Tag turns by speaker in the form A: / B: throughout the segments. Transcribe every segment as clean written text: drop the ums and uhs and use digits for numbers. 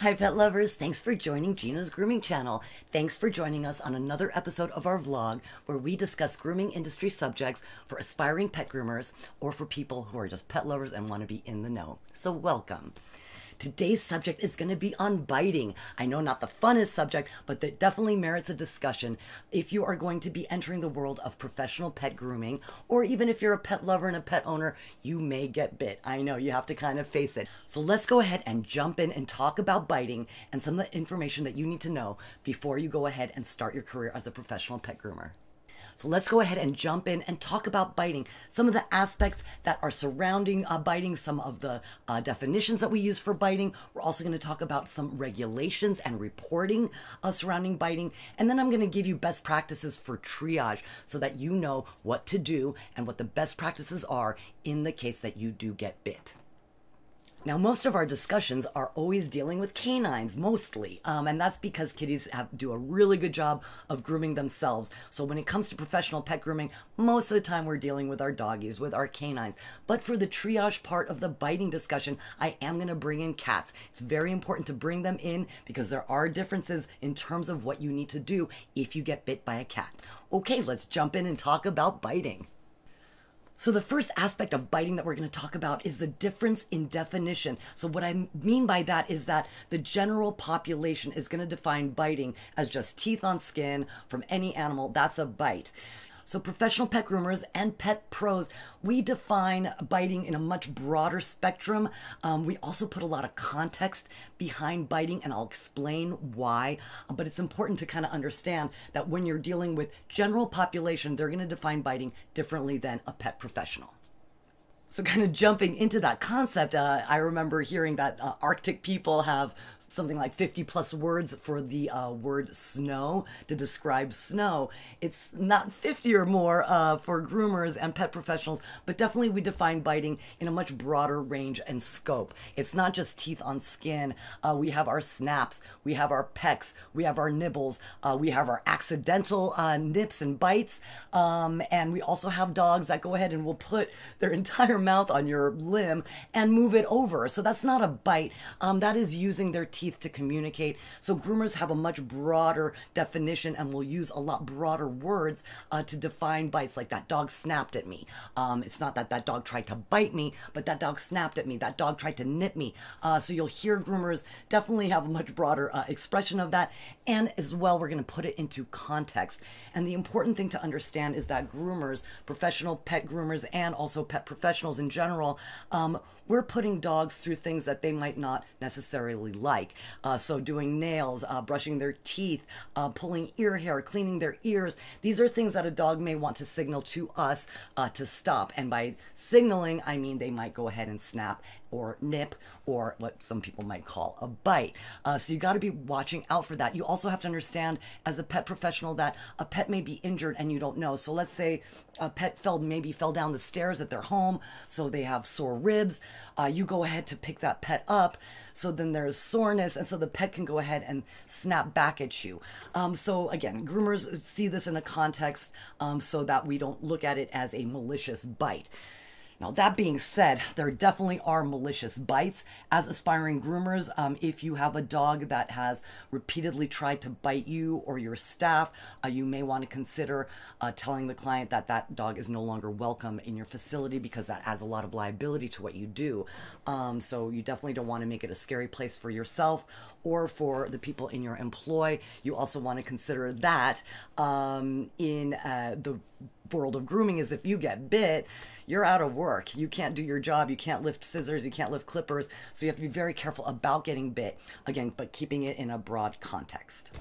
A: Hi pet lovers, thanks for joining Gina's grooming channel. Thanks for joining us on another episode of our vlog where we discuss grooming industry subjects for aspiring pet groomers or for people who are just pet lovers and want to be in the know. So welcome. Today's subject is going to be on biting. I know not the funnest subject, but that definitely merits a discussion if you are going to be entering the world of professional pet grooming, or even if you're a pet lover and a pet owner, you may get bit. I know, you have to kind of face it. So let's go ahead and jump in and talk about biting and some of the information that you need to know before you go ahead and start your career as a professional pet groomer. So let's go ahead and jump in and talk about biting, some of the aspects that are surrounding biting, some of the definitions that we use for biting. We're also going to talk about some regulations and reporting surrounding biting. And then I'm going to give you best practices for triage so that you know what to do and what the best practices are in the case that you do get bit. Now, most of our discussions are always dealing with canines, mostly, and that's because kitties do a really good job of grooming themselves. So when it comes to professional pet grooming, most of the time we're dealing with our doggies, with our canines. But for the triage part of the biting discussion, I am going to bring in cats. It's very important to bring them in because there are differences in terms of what you need to do if you get bit by a cat. Okay, let's jump in and talk about biting. So the first aspect of biting that we're going to talk about is the difference in definition. So what I mean by that is that the general population is going to define biting as just teeth on skin from any animal. That's a bite. So professional pet groomers and pet pros, we define biting in a much broader spectrum. We also put a lot of context behind biting, and I'll explain why. But it's important to kind of understand that when you're dealing with general population, they're going to define biting differently than a pet professional. So kind of jumping into that concept, I remember hearing that Arctic people have something like 50 plus words for the word snow to describe snow. It's not 50 or more for groomers and pet professionals, but definitely we define biting in a much broader range and scope. It's not just teeth on skin. We have our snaps, we have our pecks, we have our nibbles, we have our accidental nips and bites, and we also have dogs that go ahead and will put their entire mouth on your limb and move it over. So that's not a bite. That is using their teeth to communicate. So groomers have a much broader definition and will use a lot broader words to define bites, like that dog snapped at me. It's not that that dog tried to bite me, but that dog snapped at me. That dog tried to nip me. So you'll hear groomers definitely have a much broader expression of that. And as well, we're going to put it into context. And the important thing to understand is that groomers, professional pet groomers, and also pet professionals in general, we're putting dogs through things that they might not necessarily like. So doing nails, brushing their teeth, pulling ear hair, cleaning their ears. These are things that a dog may want to signal to us to stop. And by signaling, I mean they might go ahead and snap or nip, or what some people might call a bite. So you got to be watching out for that. You also have to understand as a pet professional that a pet may be injured and you don't know. So let's say a pet maybe fell down the stairs at their home, so they have sore ribs. You go ahead to pick that pet up, so then there's soreness, and so the pet can go ahead and snap back at you. So again, groomers see this in a context so that we don't look at it as a malicious bite. Now, that being said, there definitely are malicious bites. As aspiring groomers, if you have a dog that has repeatedly tried to bite you or your staff, you may want to consider telling the client that that dog is no longer welcome in your facility, because that adds a lot of liability to what you do. So you definitely don't want to make it a scary place for yourself or for the people in your employ. You also want to consider that in the world of grooming is if you get bit, you're out of work. You can't do your job. You can't lift scissors. You can't lift clippers. So you have to be very careful about getting bit. Again, but keeping it in a broad context.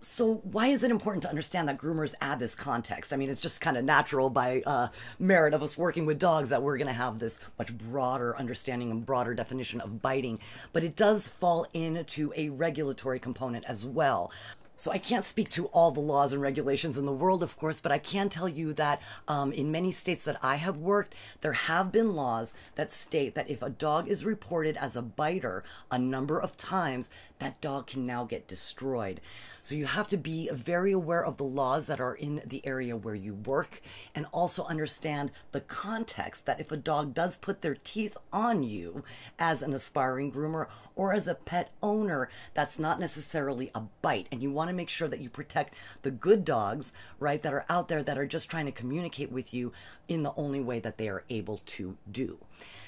A: So why is it important to understand that groomers add this context? I mean, it's just kind of natural by merit of us working with dogs that we're going to have this much broader understanding and broader definition of biting. But it does fall into a regulatory component as well. So I can't speak to all the laws and regulations in the world, of course, but I can tell you that in many states that I have worked, there have been laws that state that if a dog is reported as a biter a number of times, that dog can now get destroyed. So you have to be very aware of the laws that are in the area where you work, and also understand the context that if a dog does put their teeth on you as an aspiring groomer or as a pet owner, that's not necessarily a bite. And you want to make sure that you protect the good dogs, right, that are out there that are just trying to communicate with you in the only way that they are able to do.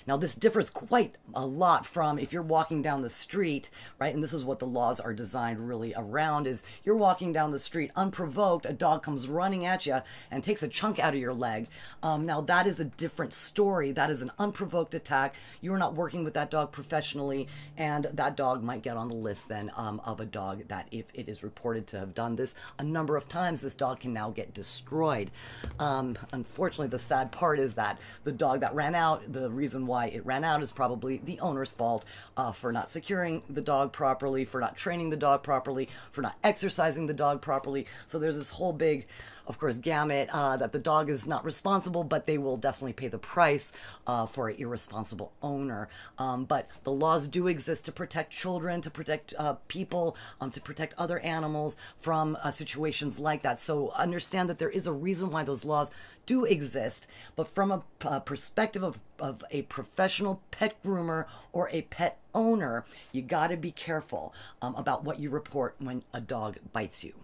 A: Now, this differs quite a lot from if you're walking down the street, right? And this is what the laws are designed really around, is you're walking down the street unprovoked, a dog comes running at you and takes a chunk out of your leg. Now, that is a different story. That is an unprovoked attack. You're not working with that dog professionally, and that dog might get on the list then of a dog that, if it is reported to have done this a number of times, this dog can now get destroyed. Unfortunately, the sad part is that the dog that ran out, the reason why it ran out is probably the owner's fault for not securing the dog properly, for not training the dog properly, for not exercising the dog properly. So there's this whole big, of course, gamut that the dog is not responsible, but they will definitely pay the price for an irresponsible owner. But the laws do exist to protect children, to protect people, to protect other animals from situations like that. So understand that there is a reason why those laws do exist, but from a perspective of a professional pet groomer or a pet owner, you got to be careful about what you report when a dog bites you.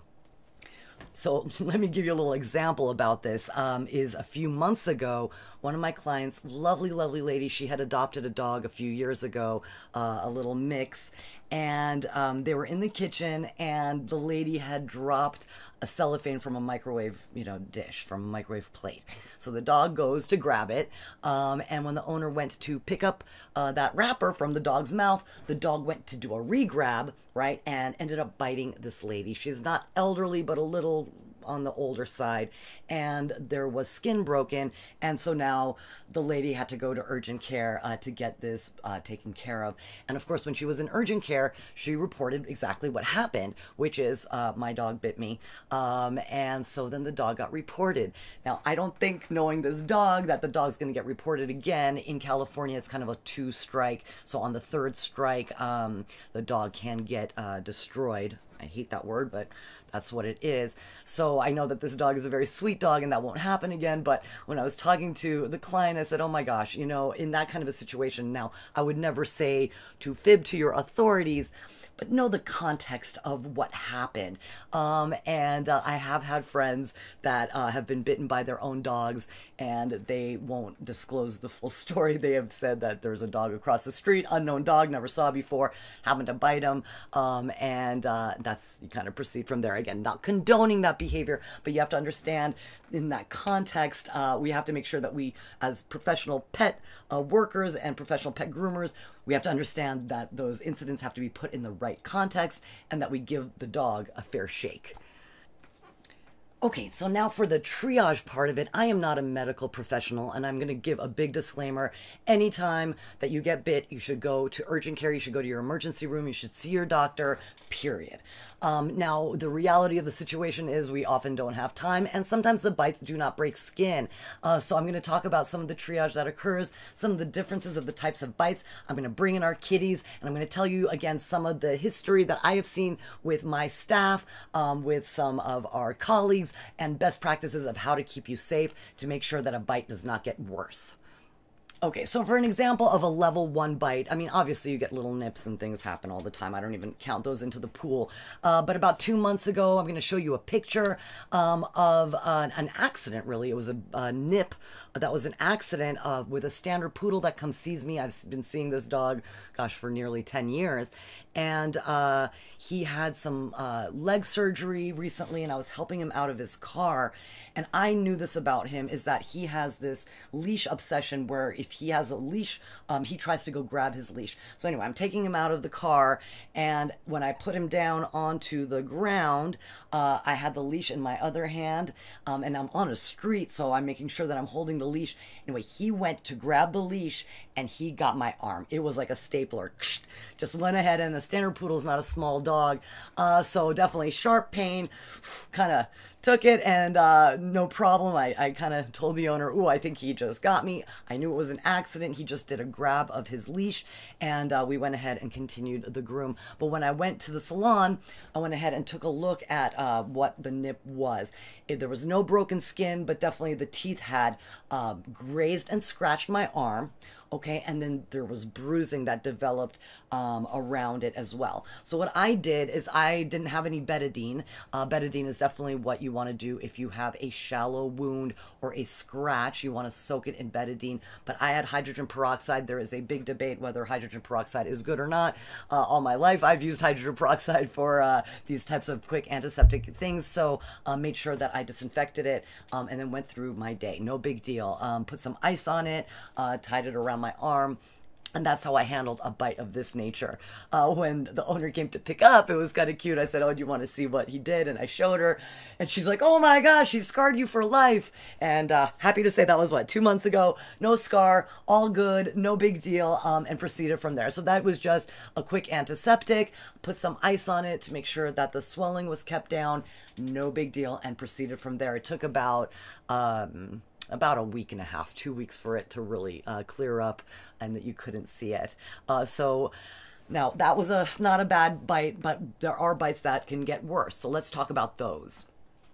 A: So let me give you a little example about this. Is a few months ago, one of my clients, lovely, lovely lady, she had adopted a dog a few years ago, a little mix, and they were in the kitchen, and the lady had dropped a cellophane from a microwave, dish, from a microwave plate. So the dog goes to grab it, and when the owner went to pick up that wrapper from the dog's mouth, the dog went to do a re-grab, right, and ended up biting this lady. She's not elderly, but a little on the older side, and there was skin broken, and so now the lady had to go to urgent care to get this taken care of. And of course, when she was in urgent care, she reported exactly what happened, which is my dog bit me, and so then the dog got reported. Now, I don't think, knowing this dog, that the dog's going to get reported again. In California, it's kind of a 2-strike, so on the 3rd strike, the dog can get destroyed. I hate that word, but that's what it is. So I know that this dog is a very sweet dog and that won't happen again. But when I was talking to the client, I said, oh my gosh, in that kind of a situation, now I would never say to fib to your authorities, but know the context of what happened. And I have had friends that have been bitten by their own dogs, and they won't disclose the full story. They have said that there's a dog across the street, unknown dog, never saw before, happened to bite them, and that's, you kind of proceed from there. Again, not condoning that behavior, but you have to understand in that context, we have to make sure that we, as professional pet workers and professional pet groomers, we have to understand that those incidents have to be put in the right context and that we give the dog a fair shake. Okay, so now for the triage part of it, I am not a medical professional, and I'm going to give a big disclaimer. Anytime that you get bit, you should go to urgent care, you should go to your emergency room, you should see your doctor, period. Now, the reality of the situation is we often don't have time, and sometimes the bites do not break skin. So I'm going to talk about some of the triage that occurs, some of the differences of the types of bites. I'm going to bring in our kitties, and I'm going to tell you, again, some of the history that I have seen with my staff, with some of our colleagues, and best practices of how to keep you safe to make sure that a bite does not get worse. Okay, so for an example of a level 1 bite, I mean, obviously you get little nips and things happen all the time. I don't even count those into the pool. But about 2 months ago, I'm going to show you a picture of an accident, really. It was a nip that was an accident with a standard poodle that comes sees me. I've been seeing this dog, gosh, for nearly 10 years. And he had some leg surgery recently, and I was helping him out of his car. And I knew this about him, is that he has this leash obsession where if if he has a leash, he tries to go grab his leash. So anyway, I'm taking him out of the car, and when I put him down onto the ground, I had the leash in my other hand, and I'm on a street, so I'm making sure that I'm holding the leash. Anyway, he went to grab the leash, and he got my arm. It was like a stapler. Just went ahead, and the standard poodle's not a small dog, so definitely sharp pain, kind of took it, and no problem. I kind of told the owner, ooh, I think he just got me. I knew it was an accident. He just did a grab of his leash, and we went ahead and continued the groom. But when I went to the salon, I went ahead and took a look at what the nip was. There was no broken skin, but definitely the teeth had grazed and scratched my arm. Okay, and then there was bruising that developed around it as well. So what I did is I didn't have any betadine. Betadine is definitely what you want to do if you have a shallow wound or a scratch. You want to soak it in betadine. But I had hydrogen peroxide. There is a big debate whether hydrogen peroxide is good or not. All my life I've used hydrogen peroxide for these types of quick antiseptic things. So made sure that I disinfected it and then went through my day. No big deal. Put some ice on it, tied it around my arm, and that's how I handled a bite of this nature. When the owner came to pick up, it was kind of cute. I said, oh, do you want to see what he did? And I showed her, and she's like, oh my gosh, he scarred you for life. And happy to say that was, what, 2 months ago? No scar, all good, no big deal, and proceeded from there. So that was just a quick antiseptic, put some ice on it to make sure that the swelling was kept down, no big deal, and proceeded from there. It took about a week and a half, 2 weeks for it to really clear up and that you couldn't see it. So now that was not a bad bite, but there are bites that can get worse. So let's talk about those.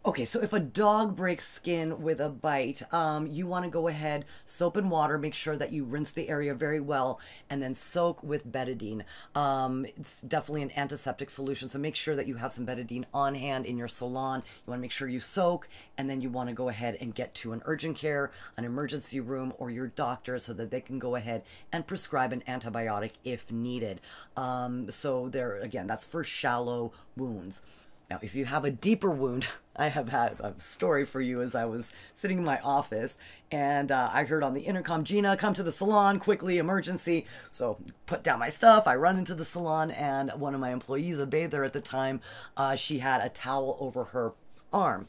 A: Okay, so if a dog breaks skin with a bite, you want to go ahead, soap and water, make sure that you rinse the area very well, and then soak with betadine. It's definitely an antiseptic solution, so make sure that you have some betadine on hand in your salon. You want to make sure you soak, and then you want to go ahead and get to an urgent care, an emergency room, or your doctor so that they can go ahead and prescribe an antibiotic if needed. So there, again, that's for shallow wounds. Now, if you have a deeper wound, I have had a story for you as I was sitting in my office, and I heard on the intercom, Gina, come to the salon, quickly, emergency. So put down my stuff, I run into the salon, and one of my employees, a bather at the time, she had a towel over her arm.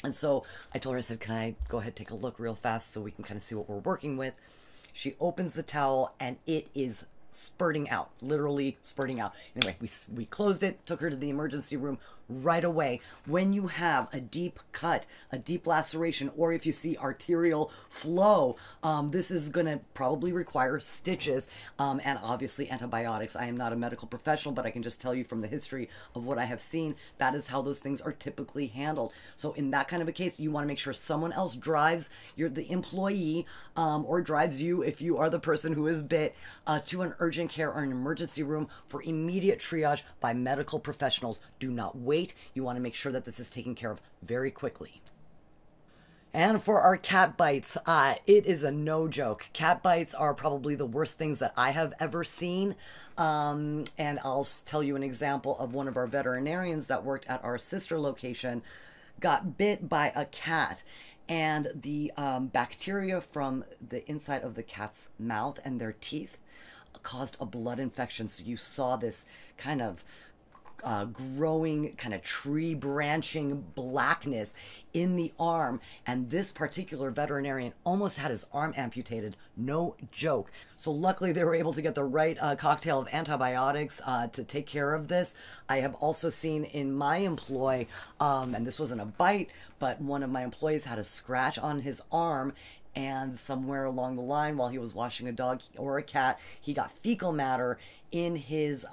A: And so I told her, I said, can I go ahead and take a look real fast so we can kind of see what we're working with? She opens the towel, and it is spurting out, literally spurting out. Anyway, we closed it, took her to the emergency room right away. When you have a deep cut, a deep laceration, or if you see arterial flow, this is going to probably require stitches and obviously antibiotics. I am not a medical professional, but I can just tell you from the history of what I have seen, that is how those things are typically handled. So in that kind of a case, you want to make sure someone else drives the employee or drives you, if you are the person who is bit, to an urgent care or an emergency room for immediate triage by medical professionals. Do not wait. You want to make sure that this is taken care of very quickly. And for our cat bites, it is a no joke. Cat bites are probably the worst things that I have ever seen. And I'll tell you an example of one of our veterinarians that worked at our sister location got bit by a cat. And the bacteria from the inside of the cat's mouth and their teeth caused a blood infection. So you saw this kind of growing, kind of tree branching blackness in the arm, and this particular veterinarian almost had his arm amputated. No joke. So luckily they were able to get the right cocktail of antibiotics to take care of this. I have also seen in my employ, and this wasn't a bite, but one of my employees had a scratch on his arm, and somewhere along the line while he was washing a dog or a cat, he got fecal matter in his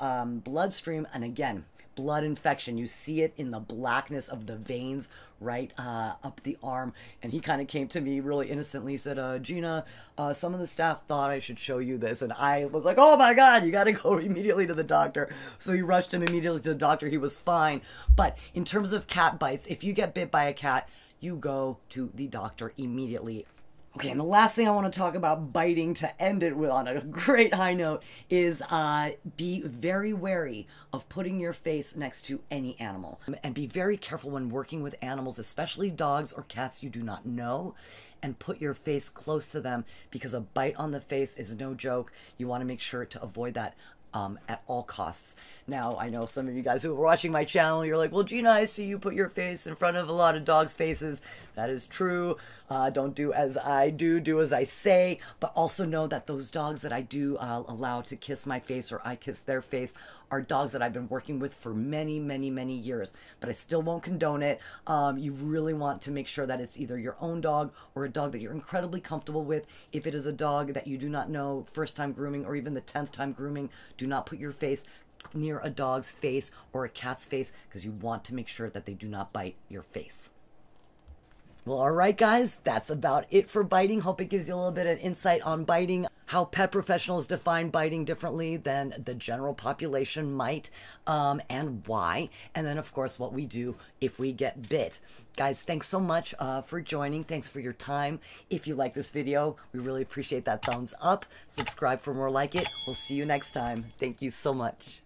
A: bloodstream, and again, blood infection. You see it in the blackness of the veins right up the arm. And he kind of came to me really innocently. He said, Gina, some of the staff thought I should show you this. And I was like, oh my God, you got to go immediately to the doctor. So he rushed him immediately to the doctor. He was fine. But in terms of cat bites, if you get bit by a cat, you go to the doctor immediately. Okay, and the last thing I want to talk about biting to end it with on a great high note is be very wary of putting your face next to any animal. And be very careful when working with animals, especially dogs or cats you do not know, and put your face close to them because a bite on the face is no joke. You want to make sure to avoid that at all costs. Now, I know some of you guys who are watching my channel, you're like, well, Gina, I see you put your face in front of a lot of dogs' faces. That is true. Don't do as I do, do as I say. But also know that those dogs that I do allow to kiss my face or I kiss their face are dogs that I've been working with for many, many, many years. But I still won't condone it. You really want to make sure that it's either your own dog or a dog that you're incredibly comfortable with. If it is a dog that you do not know, first time grooming or even the 10th time grooming, do not put your face near a dog's face or a cat's face because you want to make sure that they do not bite your face. Well, all right, guys, that's about it for biting. Hope it gives you a little bit of insight on biting, how pet professionals define biting differently than the general population might, and why. And then, of course, what we do if we get bit. Guys, thanks so much for joining. Thanks for your time. If you like this video, we really appreciate that thumbs up. Subscribe for more like it. We'll see you next time. Thank you so much.